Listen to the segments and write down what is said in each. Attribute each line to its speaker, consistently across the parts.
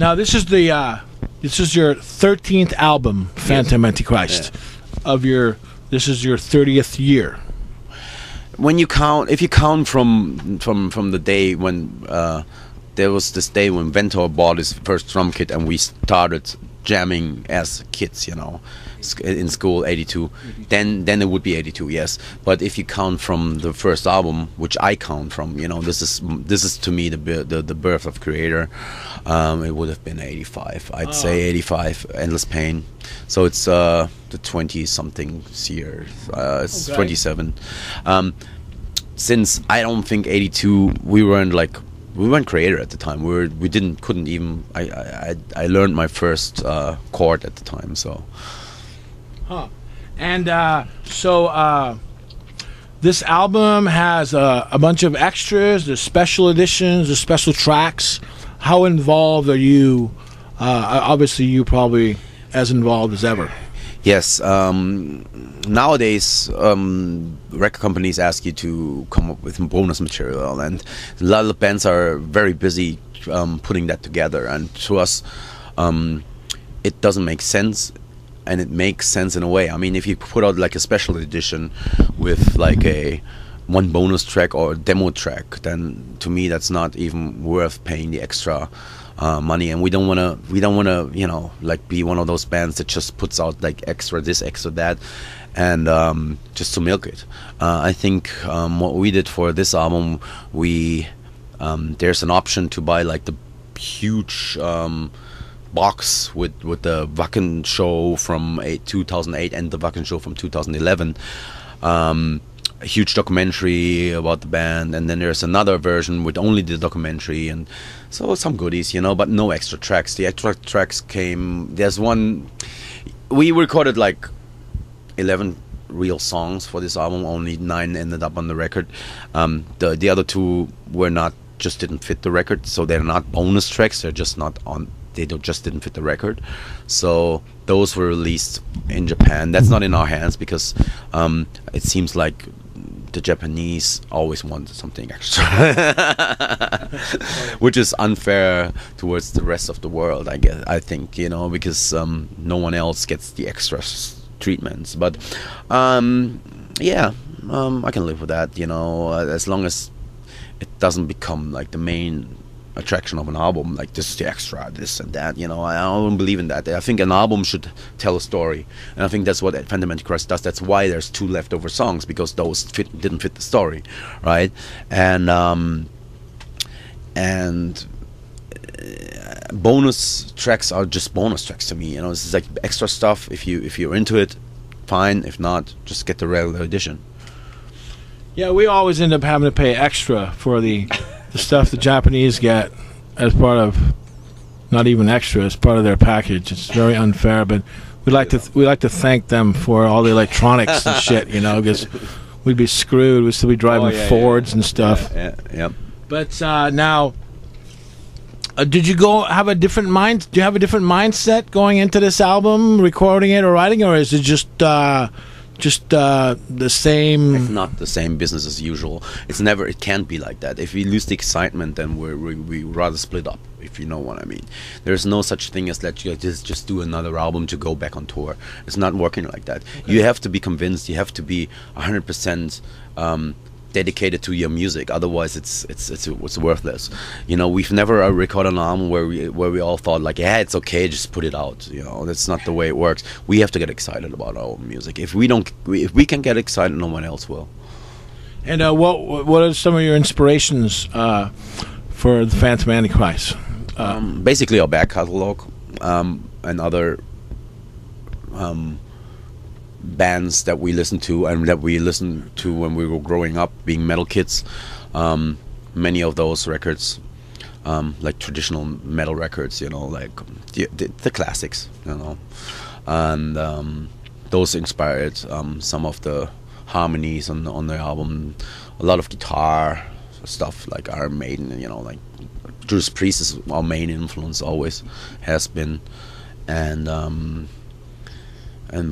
Speaker 1: Now this is your 13th album, Phantom Antichrist. Yeah. This is your 30th year.
Speaker 2: When you count, if you count from the day when there was this day when Ventor bought his first drum kit and we started jamming as kids, you know, in school, 82. Then it would be 82, yes. But if you count from the first album, which I count from, you know, this is to me the birth of Kreator. It would have been 85. I'd say 85. Endless Pain. So it's the 20-something year. It's 27. Since I don't think 82, we weren't Kreator at the time. Couldn't even. I learned my first chord at the time. So.
Speaker 1: Huh. And so this album has a bunch of extras. There's special editions. There's special tracks. How involved are you? Obviously, you probably as involved as ever.
Speaker 2: Yes. Nowadays, record companies ask you to come up with bonus material, and a lot of bands are very busy putting that together. And to us, it doesn't make sense, and it makes sense in a way. I mean, if you put out like a special edition with like one bonus track or a demo track, then to me that's not even worth paying the extra money. And we don't want to you know, like be one of those bands that just puts out like extra this, extra that, and just to milk it. I think what we did for this album, there's an option to buy like the huge box with the Wacken show from 2008 and the Wacken show from 2011. A huge documentary about the band, and then there's another version with only the documentary, and so some goodies, you know, but no extra tracks. The extra tracks came, there's one, we recorded like 11 real songs for this album, only 9 ended up on the record. The other 2 were just didn't fit the record, so they're not bonus tracks, they're just not on, just didn't fit the record. So those were released in Japan. That's not in our hands because it seems like the Japanese always want something extra, which is unfair towards the rest of the world, I think, you know, because no one else gets the extra treatments. But yeah, I can live with that, you know, as long as it doesn't become like the main attraction of an album, like this is the extra, this and that, you know. I don't believe in that. I think an album should tell a story, and I think that's what Phantom Antichrist does. That's why there's 2 leftover songs, because those didn't fit the story, right? And bonus tracks are just bonus tracks to me, you know. This is like extra stuff. If you're into it, fine. If not, just get the regular edition.
Speaker 1: Yeah, we always end up having to pay extra for the stuff the Japanese get as part of, not even extra, as part of their package. It's very unfair, but we like to thank them for all the electronics and shit, you know, because we'd be screwed. We'd still be driving Fords and stuff.
Speaker 2: Yeah.
Speaker 1: But now, did you have a different mindset going into this album, recording it or writing, or is it just the same?
Speaker 2: It's not the same business as usual. It can't be like that. If we lose the excitement, then we rather split up, if you know what I mean. There's no such thing as that you just do another album to go back on tour. It's not working like that. Okay. You have to be convinced, you have to be 100% dedicated to your music, otherwise it's worthless. You know, we've never recorded an album where we all thought like, yeah, it's okay, just put it out. You know, that's not the way it works. We have to get excited about our own music. If we can get excited, no one else will.
Speaker 1: And what are some of your inspirations for the Phantom Antichrist?
Speaker 2: Basically our back catalog and other bands that we listen to and that we listened to when we were growing up, being metal kids. Many of those records, like traditional metal records, you know, like the classics, you know, and those inspired some of the harmonies on the album. A lot of guitar stuff, like Iron Maiden, you know, like Judas Priest is our main influence, always has been, and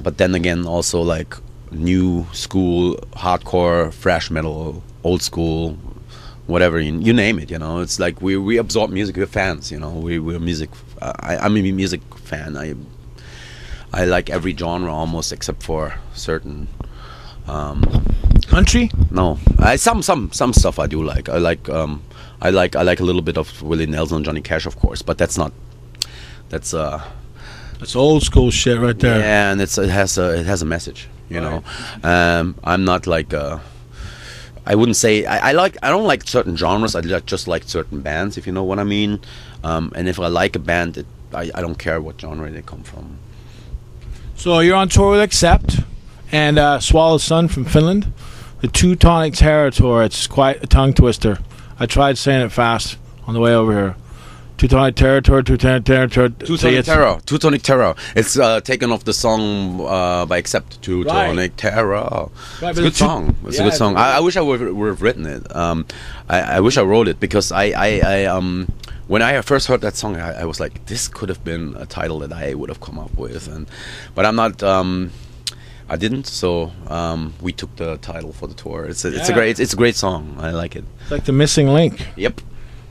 Speaker 2: but then again also like new school hardcore, thrash metal, old school whatever, you name it, it's like we absorb music. We're fans, we're music. I'm a music fan. I like every genre almost, except for certain
Speaker 1: country.
Speaker 2: No, some stuff I do like. I like a little bit of Willie Nelson, Johnny Cash, of course, but that's
Speaker 1: old school shit right there.
Speaker 2: Yeah, and it has a message, know. I'm not like I wouldn't say I don't like certain genres. I just like certain bands, if you know what I mean. And if I like a band, I don't care what genre they come from.
Speaker 1: So you're on tour with Accept and Swallow Sun from Finland, the Teutonic Terror tour. It's quite a tongue twister. I tried saying it fast on the way over here. Teutonic Terror tour, Teutonic Terror tour.
Speaker 2: Teutonic Terror. It's taken off the song by Accept, Teutonic Terror. Right, it's a good song. It's a good song. I wish I would have written it. I wish I wrote it, because I when I first heard that song, I was like, this could have been a title that I would have come up with, but I'm not. I didn't, so we took the title for the tour. It's a great song. I like it.
Speaker 1: It's like the missing link.
Speaker 2: Yep.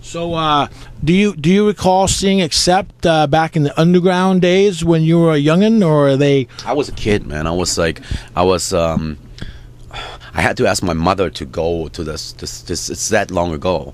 Speaker 1: So, do you recall seeing Accept back in the underground days when you were a youngin', or are they?
Speaker 2: I was a kid, man. I had to ask my mother to go to this. It's that long ago.